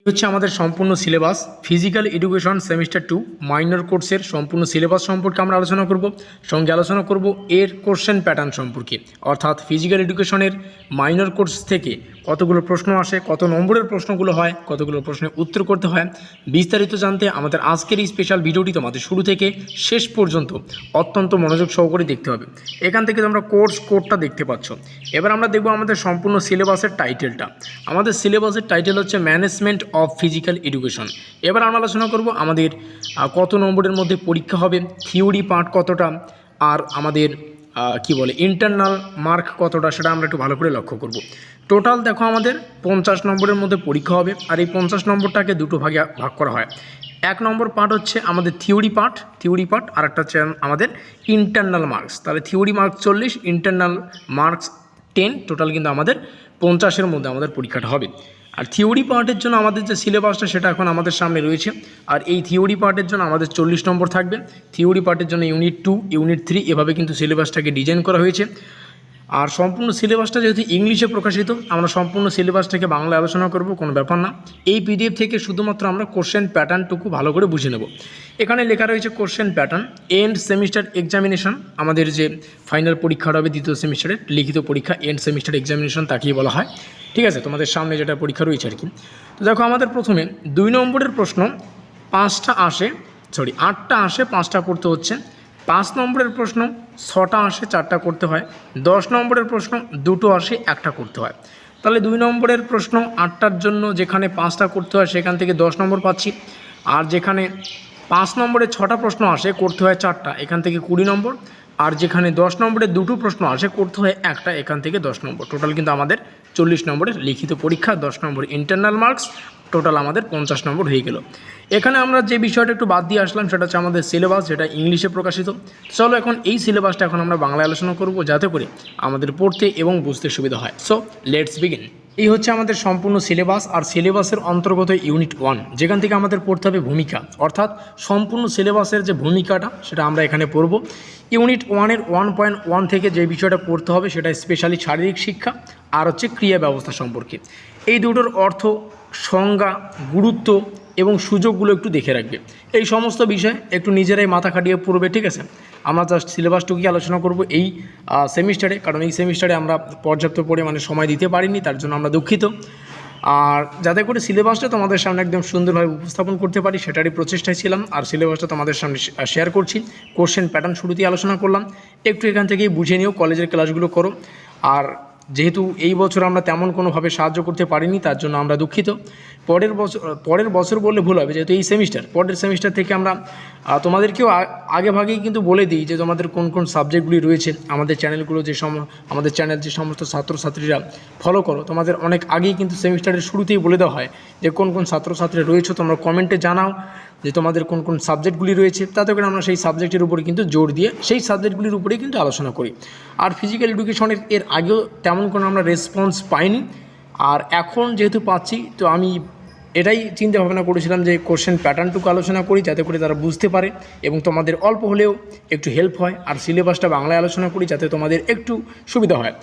হচ্ছে আমাদের সম্পূর্ণ syllabus physical education semester 2 minor কোর্সের সম্পূর্ণ সিলেবাস সম্পর্কে আমরা আলোচনা করব। সঙ্গে আলোচনা করব এর কোশ্চেন প্যাটার্ন সম্পর্কে, অর্থাৎ ফিজিক্যাল এডুকেশনের মাইনর কোর্স থেকে কতগুলো প্রশ্ন আসে, কত নম্বরের প্রশ্নগুলো হয়, কতগুলো প্রশ্নের উত্তর করতে হয়, বিস্তারিত জানতে আমাদের আজকের এই স্পেশাল ভিডিওটি তোমাদের শুরু থেকে শেষ পর্যন্ত অত্যন্ত মনোযোগ সহকারে দেখতে হবে। এখান থেকে তোমরা কোর্স কোডটা দেখতে পাচ্ছ। এবার আমরা দেখব আমাদের সম্পূর্ণ সিলেবাসের টাইটেলটা। আমাদের সিলেবাসের টাইটেল হচ্ছে ম্যানেজমেন্ট অফ ফিজিক্যাল এডুকেশন। এবার আমরা আলোচনা করব আমাদের কত নম্বরের মধ্যে পরীক্ষা হবে, থিওরি পার্ট কতটা, আর আমাদের ইন্টারনাল মার্ক কতটা, সেটা আমরা একটু ভালো করে লক্ষ্য করব। টোটাল দেখো আমাদের 50 নম্বরের মধ্যে পরীক্ষা হবে, আর এই 50 নম্বরটাকে দুটো ভাগে ভাগ করা হয়। এক নম্বর পার্ট হচ্ছে আমাদের থিওরি পার্ট, আর একটা হচ্ছে আমাদের ইন্টারনাল মার্কস। তাহলে theory marks 40, internal marks 10, total কিন্তু আমাদের 50-এর মধ্যে আমাদের পরীক্ষাটা হবে। আর থিওরি পার্টের জন্য আমাদের যে সিলেবাসটা সেটা এখন আমাদের সামনে রয়েছে, আর এই থিওরি পার্টের জন্য আমাদের 40 নম্বর থাকবে। থিওরি পার্টের জন্য ইউনিট 2, ইউনিট 3 এভাবে কিন্তু সিলেবাসটাকে ডিজাইন করা হয়েছে। আর সম্পূর্ণ সিলেবাসটা যেহেতু ইংলিশে প্রকাশিত, আমরা সম্পূর্ণ সিলেবাসটাকে বাংলায় আলোচনা করব, কোনো ব্যাপার না। এই পিডিএফ থেকে শুধুমাত্র আমরা কোশ্চেন প্যাটার্নটুকু ভালো করে বুঝে নেব। এখানে লেখা রয়েছে question pattern, end semester examination. আমাদের যে ফাইনাল পরীক্ষাটা হবে দ্বিতীয় সেমিস্টারের লিখিত পরীক্ষা, এন্ড সেমিস্টার এক্সামিনেশন তাকেই বলা হয়। ঠিক আছে, তোমাদের সামনে যেটা পরীক্ষা রয়েছে আর কি। তো দেখো আমাদের প্রথমে 2 নম্বরের প্রশ্ন 8টা আসে, 5টা করতে হচ্ছে। 5 নম্বরের প্রশ্ন 6টা আসে, 4টা করতে হয়। 10 নম্বরের প্রশ্ন 2টো আসে, 1টা করতে হয়। তাহলে 2 নম্বরের প্রশ্ন 8টার জন্য যেখানে 5টা করতে হয় সেখান থেকে 10 নম্বর পাচ্ছি। আর যেখানে 5 নম্বরে 6টা প্রশ্ন আসে, করতে হয় 4টা, এখান থেকে 20 নম্বর। আর যেখানে 10 নম্বরে 2টো প্রশ্ন আসে, করতে হয় 1টা, এখান থেকে 10 নম্বর। টোটাল কিন্তু আমাদের 40 নম্বরের লিখিত পরীক্ষা, 10 নম্বর ইন্টারনাল মার্কস, টোটাল আমাদের 50 নম্বর হয়ে গেল। এখানে আমরা যে বিষয়টা একটু বাদ দিয়ে আসলাম সেটা হচ্ছে আমাদের সিলেবাস, যেটা ইংলিশে প্রকাশিত। চলো এখন এই সিলেবাসটা এখন আমরা বাংলায় আলোচনা করব, যাতে করে আমাদের পড়তে এবং বুঝতে সুবিধা হয়। So let's begin. এই হচ্ছে আমাদের সম্পূর্ণ সিলেবাস, আর সিলেবাসের অন্তর্গত ইউনিট 1, যেখান থেকে আমাদের পড়তে হবে ভূমিকা, অর্থাৎ সম্পূর্ণ সিলেবাসের যে ভূমিকাটা সেটা আমরা এখানে পড়ব। ইউনিট 1-এর 1.1 থেকে যে বিষয়টা পড়তে হবে সেটা স্পেশালি শারীরিক শিক্ষা আর হচ্ছে ক্রিয়া ব্যবস্থা সম্পর্কে। এই দুটোর অর্থ, সংজ্ঞা, গুরুত্ব এবং সুযোগগুলো একটু দেখে রাখবে। এই সমস্ত বিষয় একটু নিজেরাই মাথা খাটিয়ে পড়বে, ঠিক আছে। আমরা জাস্ট সিলেবাসটুকুই আলোচনা করব এই সেমিস্টারে, কারণ এই সেমিস্টারে আমরা পর্যাপ্ত পরিমাণে সময় দিতে পারিনি, তার জন্য আমরা দুঃখিত। আর যাতে করে সিলেবাসটা তোমাদের সামনে একদম সুন্দরভাবে উপস্থাপন করতে পারি সেটারই প্রচেষ্টায় ছিলাম, আর সিলেবাসটা তোমাদের সামনে শেয়ার করছি। কোশ্চেন প্যাটার্ন শুরুতেই আলোচনা করলাম, একটু এখান থেকেই বুঝে নিও, কলেজের ক্লাসগুলো করো। আর যেহেতু এই বছর আমরা তেমন কোনোভাবে সাহায্য করতে পারিনি, তার জন্য আমরা দুঃখিত। পরের বছর বললে ভুল হবে, যেহেতু এই সেমিস্টার, পরের সেমিস্টার থেকে আমরা তোমাদেরকেও আগে ভাগেই কিন্তু বলে দিই যে তোমাদের কোন কোন সাবজেক্টগুলি রয়েছে। আমাদের চ্যানেলগুলো আমাদের চ্যানেল যে সমস্ত ছাত্রছাত্রীরা ফলো করো, তোমাদের অনেক আগেই কিন্তু সেমিস্টারের শুরুতেই বলে দেওয়া হয় যে কোন কোন ছাত্রছাত্রীরা রয়েছে। তোমরা কমেন্টে জানাও যে তোমাদের কোন কোন সাবজেক্টগুলি রয়েছে, তাতে করে আমরা সেই সাবজেক্টের উপরে কিন্তু জোর দিয়ে সেই সাবজেক্টগুলির উপরেই কিন্তু আলোচনা করি। আর ফিজিক্যাল এডুকেশনের এর আগেও তেমন কোনো আমরা রেসপন্স পাইনি, আর এখন যেহেতু পাচ্ছি, তো আমি এটাই চিন্তা ভাবনা করেছিলাম যে কোশ্চেন প্যাটার্নটুকু আলোচনা করি, যাতে করে তারা বুঝতে পারে এবং তোমাদের অল্প হলেও একটু হেল্প হয়। আর সিলেবাসটা বাংলায় আলোচনা করি যাতে তোমাদের একটু সুবিধা হয়।